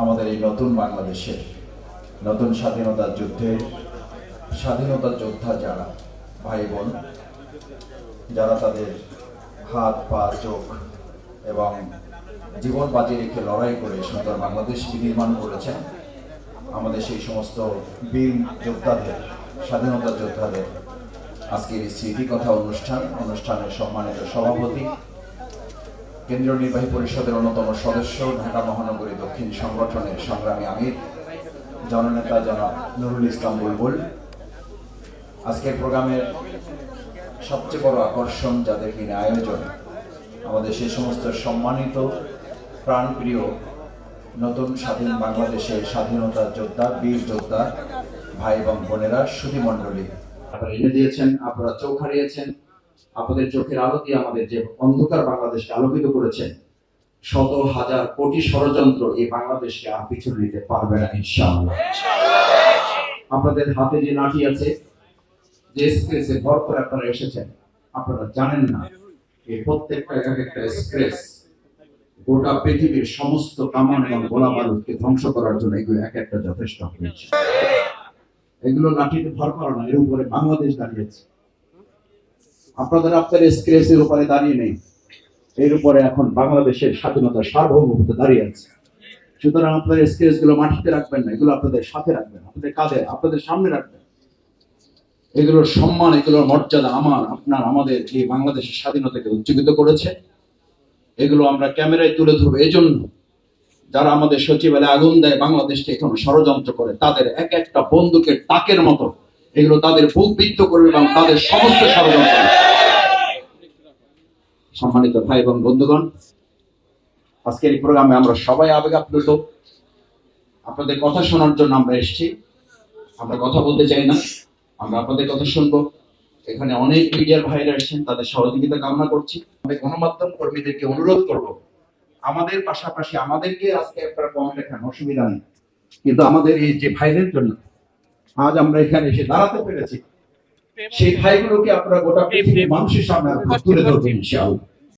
আমাদের এই নতুন বাংলাদেশের নতুন স্বাধীনতার যুদ্ধের স্বাধীনতা যোদ্ধা যারা ভাই বোন, যারা তাদের হাত পা চোখ এবং জীবন বাজি রেখে লড়াই করে সুন্দর বাংলাদেশ বিনির্মাণ করেছেন, আমাদের সেই সমস্ত বীর যোদ্ধাদের, স্বাধীনতা যোদ্ধাদের আজকের এই স্মৃতিকথা অনুষ্ঠানের সম্মানিত সভাপতি, কেন্দ্রীয় নির্বাহী পরিষদের অন্যতম সদস্য, ঢাকা মহানগরী দক্ষিণ সংগঠনের সংগ্রামী আমির জননেতা জনাব নুরুল ইসলাম বুলবুল, আজকের প্রোগ্রামের সবচেয়ে বড় আকর্ষণ যাদের কিনে আয়োজন, আমাদের সেই সমস্ত সম্মানিত প্রাণপ্রিয় নতুন স্বাধীন বাংলাদেশের স্বাধীনতা যোদ্ধা, বীর যোদ্ধা ভাই এবং বোনেরা, সুধীমণ্ডলী, আপনারা এনে দিয়েছেন, আপনারা চোখ হারিয়েছেন, আপনাদের চোখের আলো দিয়ে আমাদের যে অন্ধকার বাংলাদেশকে আলোকিত করেছেন। শত হাজার কোটি ষড়যন্ত্র এই বাংলাদেশকে আর পিছনে নিতে পারবে না ইনশাআল্লাহ। আপনাদের হাতে যে লাঠি আছে, যে স্ক্রেচে ভর করে আপনারা এসেছেন, আপনারা জানেন না এই প্রত্যেকটা একটা স্ক্রেচ গোটা পৃথিবীর সমস্ত কামান এবং গোলা বারুদকে ধ্বংস করার জন্য এগুলো এক একটা যথেষ্ট হয়েছে। এগুলো লাঠিতে ভর করা না, এর উপরে বাংলাদেশ দাঁড়িয়েছে। আপনাদের স্ক্রেচের উপরে দাঁড়িয়ে নেই, এর উপরে এখন বাংলাদেশের স্বাধীনতা সার্বভৌমত্ব দাঁড়িয়ে আছে। সুতরাং আপনাদের স্ক্রেচ গুলো মাটিতে রাখবেন না, এগুলো আপনাদের সাথে রাখবেন, আপনাদের কাঁধে, আপনাদের সামনে রাখবেন। এগুলোর সম্মান, এগুলোর মর্যাদা আপনার আমাদের এই বাংলাদেশের স্বাধীনতাকে উজ্জীবিত করেছে। এগুলো আমরা ক্যামেরায় তুলে ধরবো। এই জন্য যারা আমাদের সচিবালয়ে আগুন দেয়, বাংলাদেশকে এখন ষড়যন্ত্র করে, তাদের এক একটা বন্দুকের টাকের মতো এগুলো তাদের বুক বিদ্ধ করবে এবং তাদের সমস্ত ষড়যন্ত্র। সম্মানিত ভাই এবং বন্ধুগণ, আজকের এই প্রোগ্রামে আমরা সবাই আবেগ আপ্লুত। আপনাদের কথা শোনার জন্য আমরা এসেছি। আমরা কথা বলতে চাই না, আমরা আপনাদের কথা শুনবো। এখানে অনেক মিডিয়ার ভাইরা এসেছেন, তাদের সহযোগিতা কামনা করছি। আমি গণমাধ্যম কর্মীদেরকে অনুরোধ করব, আমাদের পাশাপাশি আমাদেরকে আজকে আপনারা কমেন্ট লেখান, অসুবিধা নেই, কিন্তু আমাদের এই যে ভাইদের জন্য আজ আমরা এখানে এসে দাঁড়াতে পেরেছি, সেই ভাইগুলোকে আপনারা গোটা পৃথিবীর মানুষের সামনে তুলে ধরবেন ইনশাআল্লাহ।